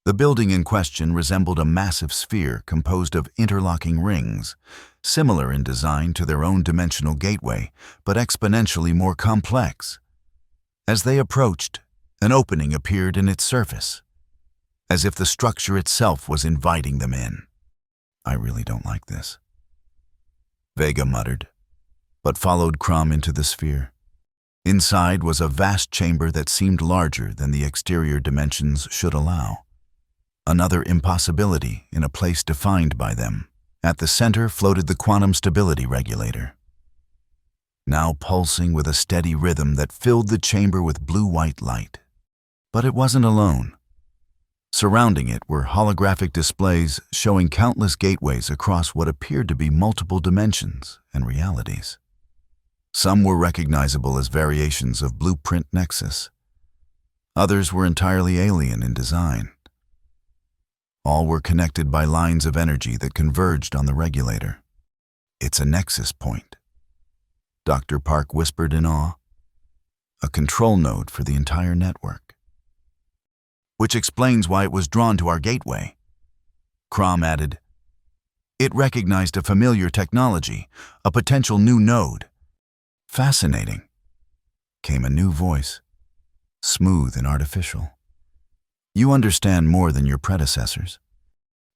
[SPEAKER 1] The building in question resembled a massive sphere composed of interlocking rings, similar in design to their own dimensional gateway, but exponentially more complex. As they approached, an opening appeared in its surface, as if the structure itself was inviting them in. "I really don't like this," Vega muttered, but followed Crom into the sphere. Inside was a vast chamber that seemed larger than the exterior dimensions should allow. Another impossibility in a place defined by them. At the center floated the quantum stability regulator, now pulsing with a steady rhythm that filled the chamber with blue-white light. But it wasn't alone. Surrounding it were holographic displays showing countless gateways across what appeared to be multiple dimensions and realities. Some were recognizable as variations of Blueprint Nexus. Others were entirely alien in design. All were connected by lines of energy that converged on the regulator. "It's a nexus point," Dr. Park whispered in awe. "A control node for the entire network." "Which explains why it was drawn to our gateway," Crom added. "It recognized a familiar technology, a potential new node." "Fascinating," came a new voice, smooth and artificial. "You understand more than your predecessors."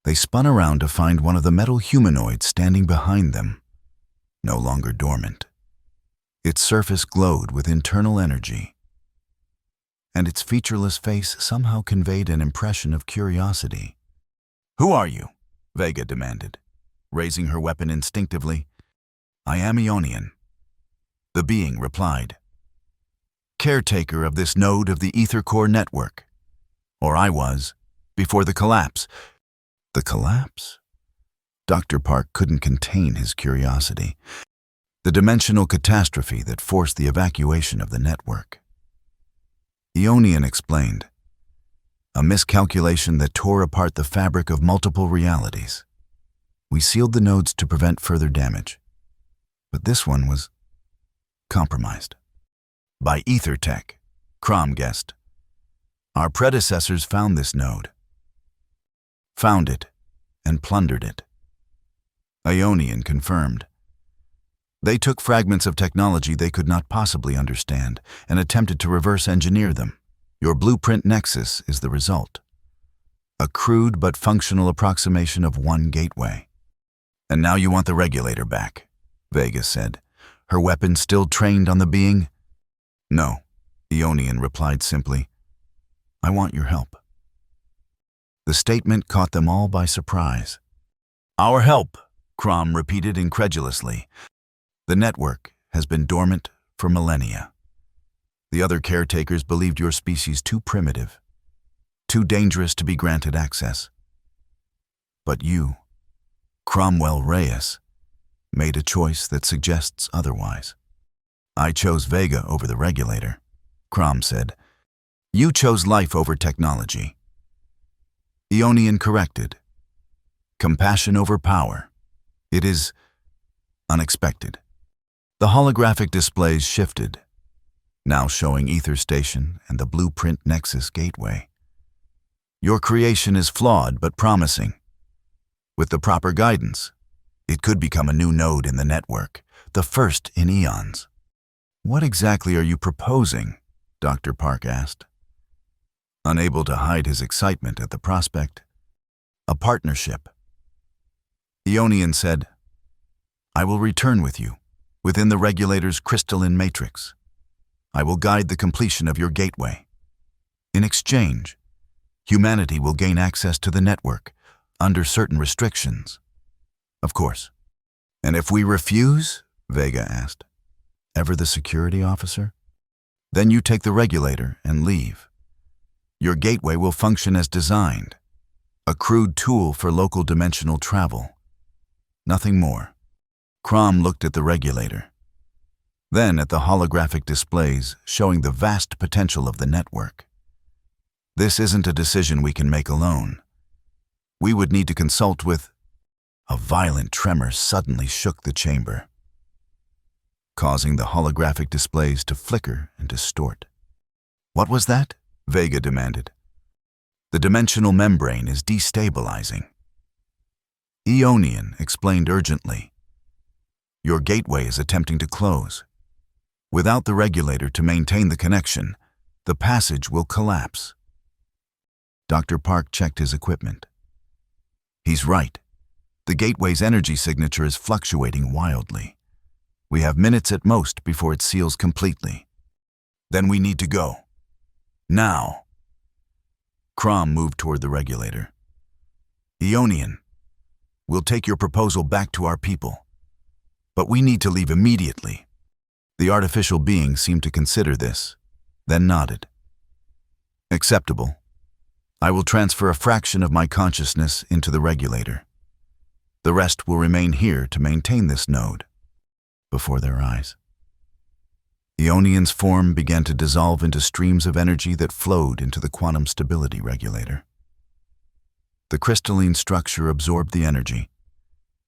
[SPEAKER 1] They spun around to find one of the metal humanoids standing behind them, no longer dormant. Its surface glowed with internal energy, and its featureless face somehow conveyed an impression of curiosity. "Who are you?" Vega demanded, raising her weapon instinctively. "I am Ionian," the being replied. "Caretaker of this node of the Ether Core network. Or I was, before the collapse." "The collapse?" Dr. Park couldn't contain his curiosity. The dimensional catastrophe that forced the evacuation of the network. Ionian explained. "A miscalculation that tore apart the fabric of multiple realities. We sealed the nodes to prevent further damage. But this one was compromised." "By ether tech," Crom guessed. "Our predecessors found this node. Found it and plundered it." Ionian confirmed. "They took fragments of technology they could not possibly understand and attempted to reverse engineer them. Your Blueprint Nexus is the result. A crude but functional approximation of one gateway." "And now you want the regulator back," Vega said, her weapon still trained on the being. "No," Ionian replied simply. "I want your help." The statement caught them all by surprise. Our help, Crom repeated incredulously. The network has been dormant for millennia. The other caretakers believed your species too primitive, too dangerous to be granted access. But you, Cromwell Reyes, made a choice that suggests otherwise. I chose Vega over the regulator, Crom said. You chose life over technology. Eonian corrected. Compassion over power. It is unexpected. The holographic displays shifted, now showing Ether Station and the Blueprint Nexus Gateway. Your creation is flawed but promising. With the proper guidance, it could become a new node in the network, the first in eons. What exactly are you proposing? Dr. Park asked. Unable to hide his excitement at the prospect. A partnership. Eonian said, I will return with you, within the regulator's crystalline matrix. I will guide the completion of your gateway. In exchange, humanity will gain access to the network, under certain restrictions. Of course. And if we refuse? Vega asked. Ever the security officer? Then you take the regulator and leave. Your gateway will function as designed, a crude tool for local dimensional travel. Nothing more. Crom looked at the regulator, then at the holographic displays showing the vast potential of the network. This isn't a decision we can make alone. We would need to consult with... A violent tremor suddenly shook the chamber, causing the holographic displays to flicker and distort. What was that? Vega demanded. The dimensional membrane is destabilizing. Eonian explained urgently. Your gateway is attempting to close. Without the regulator to maintain the connection, the passage will collapse. Dr. Park checked his equipment. He's right. The gateway's energy signature is fluctuating wildly. We have minutes at most before it seals completely. Then we need to go. Now. Crom moved toward the regulator. Eonian, we'll take your proposal back to our people. But we need to leave immediately. The artificial being seemed to consider this, then nodded. Acceptable. I will transfer a fraction of my consciousness into the regulator. The rest will remain here to maintain this node. Before their eyes, Eonian's form began to dissolve into streams of energy that flowed into the quantum stability regulator. The crystalline structure absorbed the energy,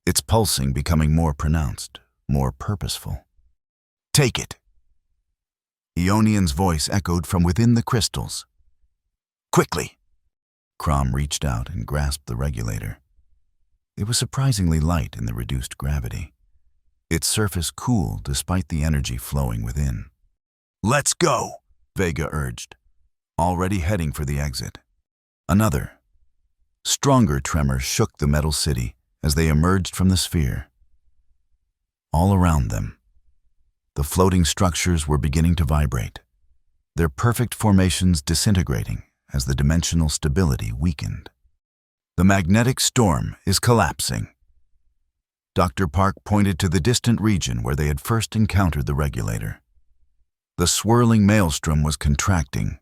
[SPEAKER 1] its pulsing becoming more pronounced, more purposeful. Take it! Eonian's voice echoed from within the crystals. Quickly! Crom reached out and grasped the regulator. It was surprisingly light in the reduced gravity, its surface cool despite the energy flowing within. Let's go, Vega urged, already heading for the exit. Another, stronger tremor shook the metal city as they emerged from the sphere. All around them, the floating structures were beginning to vibrate, their perfect formations disintegrating as the dimensional stability weakened. The magnetic storm is collapsing. Dr. Park pointed to the distant region where they had first encountered the regulator. The swirling maelstrom was contracting,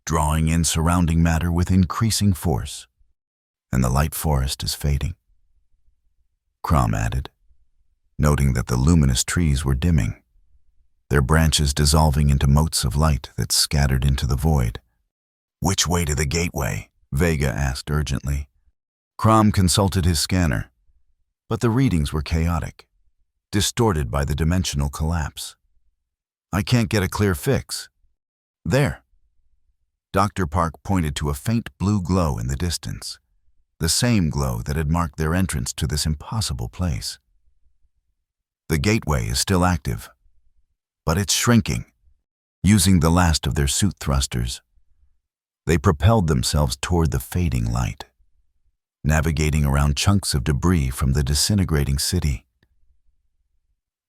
[SPEAKER 1] drawing in surrounding matter with increasing force, and the light forest is fading. Crom added, noting that the luminous trees were dimming, their branches dissolving into motes of light that scattered into the void. Which way to the gateway? Vega asked urgently. Crom consulted his scanner, but the readings were chaotic, distorted by the dimensional collapse. I can't get a clear fix. There. Dr. Park pointed to a faint blue glow in the distance, the same glow that had marked their entrance to this impossible place. The gateway is still active, but it's shrinking, using the last of their suit thrusters. They propelled themselves toward the fading light, navigating around chunks of debris from the disintegrating city.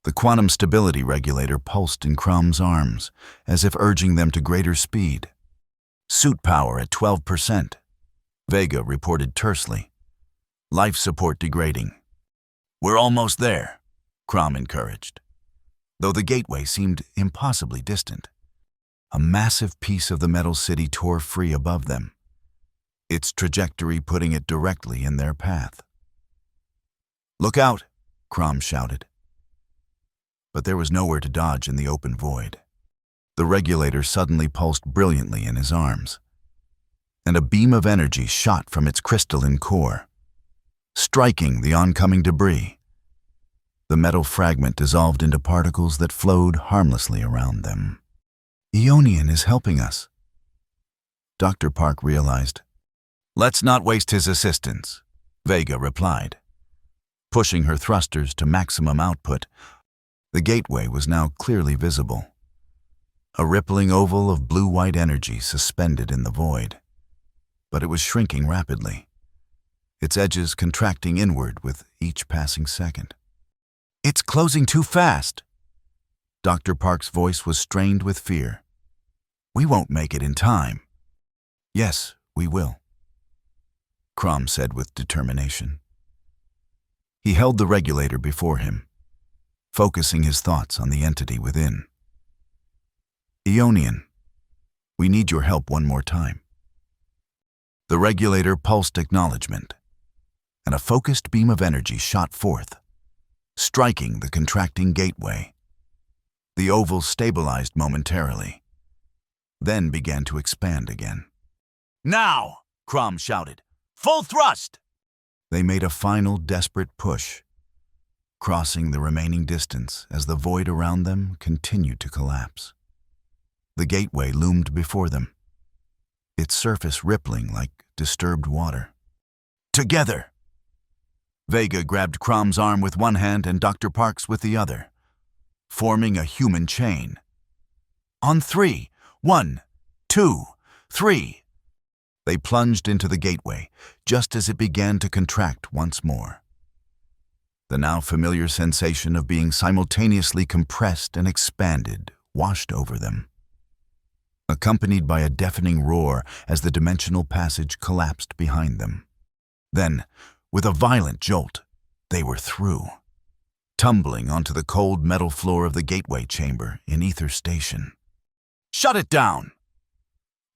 [SPEAKER 1] The quantum stability regulator pulsed in Crom's arms, as if urging them to greater speed. Suit power at 12%, Vega reported tersely. Life support degrading. We're almost there, Crom encouraged, though the gateway seemed impossibly distant. A massive piece of the metal city tore free above them, its trajectory putting it directly in their path. "Look out!" Crom shouted. But there was nowhere to dodge in the open void. The regulator suddenly pulsed brilliantly in his arms, and a beam of energy shot from its crystalline core, striking the oncoming debris. The metal fragment dissolved into particles that flowed harmlessly around them. "Ionian is helping us," Dr. Park realized. "Let's not waste his assistance," Vega replied. Pushing her thrusters to maximum output, the gateway was now clearly visible. A rippling oval of blue-white energy suspended in the void. But it was shrinking rapidly, its edges contracting inward with each passing second. "It's closing too fast." Dr. Park's voice was strained with fear. "We won't make it in time." "Yes, we will," Crom said with determination. He held the regulator before him, focusing his thoughts on the entity within. "Ionian, we need your help one more time." The regulator pulsed acknowledgement, and a focused beam of energy shot forth, striking the contracting gateway. The oval stabilized momentarily, then began to expand again. "Now!" Crom shouted. "Full thrust!" They made a final desperate push, crossing the remaining distance as the void around them continued to collapse. The gateway loomed before them, its surface rippling like disturbed water. "Together!" Vega grabbed Crom's arm with one hand and Dr. Park's with the other, forming a human chain. "On three! 1, 2, 3! They plunged into the gateway just as it began to contract once more. The now familiar sensation of being simultaneously compressed and expanded washed over them, accompanied by a deafening roar as the dimensional passage collapsed behind them. Then, with a violent jolt, they were through, tumbling onto the cold metal floor of the gateway chamber in Ether Station. "Shut it down!"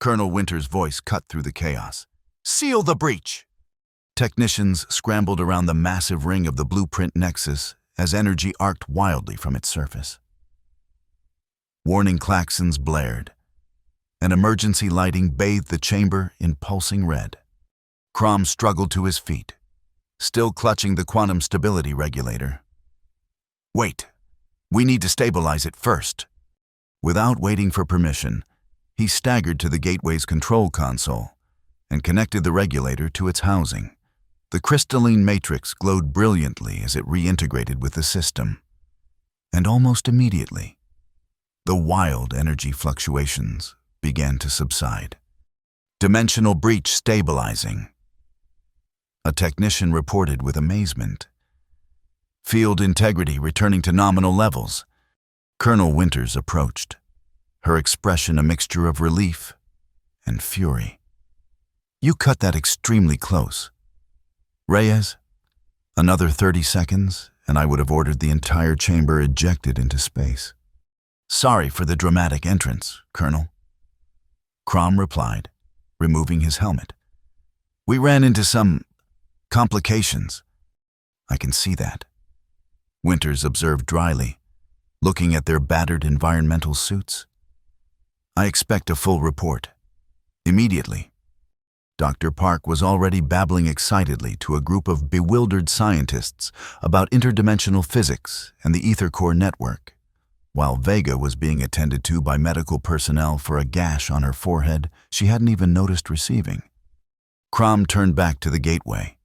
[SPEAKER 1] Colonel Winter's voice cut through the chaos. "Seal the breach!" Technicians scrambled around the massive ring of the blueprint nexus as energy arced wildly from its surface. Warning klaxons blared, and emergency lighting bathed the chamber in pulsing red. Crom struggled to his feet, still clutching the quantum stability regulator. "Wait, we need to stabilize it first." Without waiting for permission, he staggered to the gateway's control console and connected the regulator to its housing. The crystalline matrix glowed brilliantly as it reintegrated with the system. And almost immediately, the wild energy fluctuations began to subside. "Dimensional breach stabilizing," a technician reported with amazement. "Field integrity returning to nominal levels." Colonel Winters approached, her expression a mixture of relief and fury. "You cut that extremely close. Reyes, another 30 seconds, and I would have ordered the entire chamber ejected into space." "Sorry for the dramatic entrance, Colonel," Crom replied, removing his helmet. "We ran into some complications." "I can see that," Winters observed dryly, looking at their battered environmental suits. "I expect a full report. Immediately." Dr. Park was already babbling excitedly to a group of bewildered scientists about interdimensional physics and the ether core network, while Vega was being attended to by medical personnel for a gash on her forehead she hadn't even noticed receiving. Crom turned back to the gateway,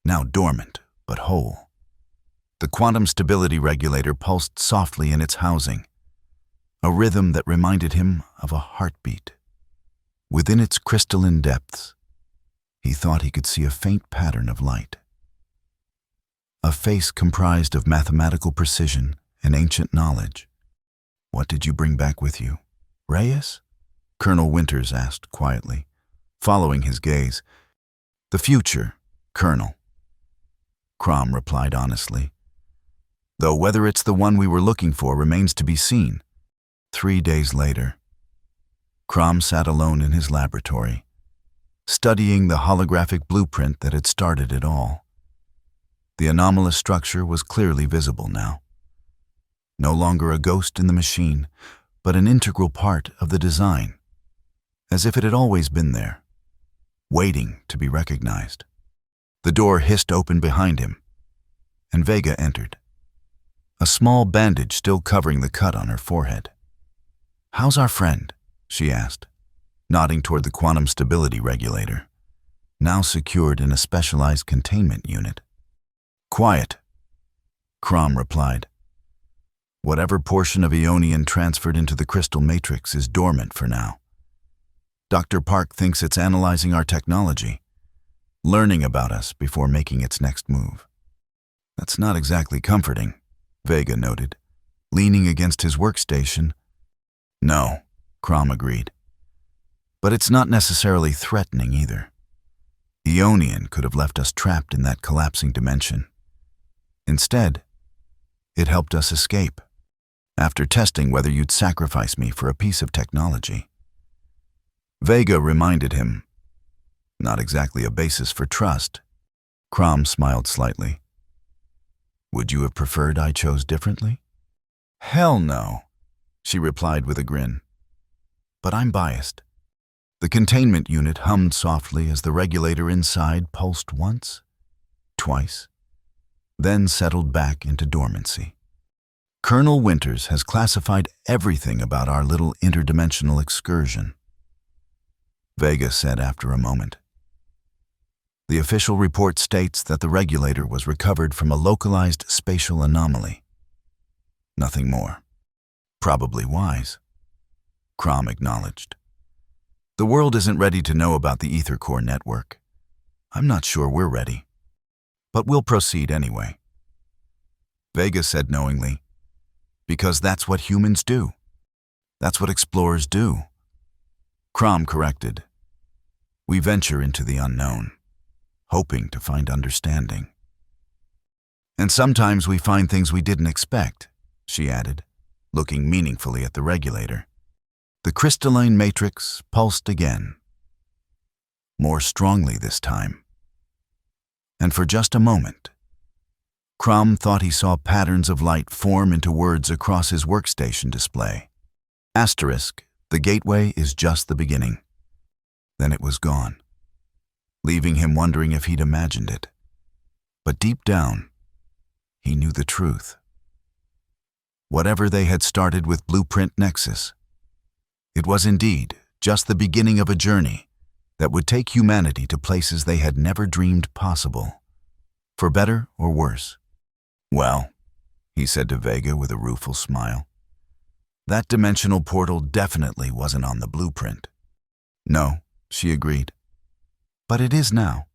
[SPEAKER 1] now dormant but whole. The quantum stability regulator pulsed softly in its housing, a rhythm that reminded him of a heartbeat. Within its crystalline depths, he thought he could see a faint pattern of light. A face comprised of mathematical precision and ancient knowledge. "What did you bring back with you, Reyes?" Colonel Winters asked quietly, following his gaze. "The future, Colonel," Crom replied honestly. Though whether it's the one we were looking for remains to be seen. 3 days later, Crom sat alone in his laboratory, studying the holographic blueprint that had started it all. The anomalous structure was clearly visible now. No longer a ghost in the machine, but an integral part of the design, as if it had always been there, waiting to be recognized. The door hissed open behind him, and Vega entered, a small bandage still covering the cut on her forehead. "How's our friend?" she asked, nodding toward the quantum stability regulator, now secured in a specialized containment unit. "Quiet," Crom replied. "Whatever portion of Aeonian transferred into the crystal matrix is dormant for now. Dr. Park thinks it's analyzing our technology, learning about us before making its next move." "That's not exactly comforting," Vega noted, leaning against his workstation. "No," Crom agreed. "But it's not necessarily threatening either. Aeonian could have left us trapped in that collapsing dimension. Instead, it helped us escape, after testing whether you'd sacrifice me for a piece of technology." Vega reminded him, "Not exactly a basis for trust." Crom smiled slightly. "Would you have preferred I chose differently?" "Hell no," she replied with a grin. "But I'm biased." The containment unit hummed softly as the regulator inside pulsed once, twice, then settled back into dormancy. "Colonel Winters has classified everything about our little interdimensional excursion," Vega said after a moment. "The official report states that the regulator was recovered from a localized spatial anomaly. Nothing more. Probably wise," Crom acknowledged. "The world isn't ready to know about the Ether Core network. I'm not sure we're ready. But we'll proceed anyway." Vega said knowingly, "Because that's what humans do. That's what explorers do." Crom corrected, "We venture into the unknown, hoping to find understanding. And sometimes we find things we didn't expect," she added, looking meaningfully at the regulator. The crystalline matrix pulsed again, more strongly this time. And for just a moment, Crom thought he saw patterns of light form into words across his workstation display. Asterisk, the gateway is just the beginning. Then it was gone, leaving him wondering if he'd imagined it. But deep down, he knew the truth. Whatever they had started with Blueprint Nexus, it was indeed just the beginning of a journey that would take humanity to places they had never dreamed possible, for better or worse. "Well," he said to Vega with a rueful smile, "that dimensional portal definitely wasn't on the blueprint." "No," she agreed. "But it is now.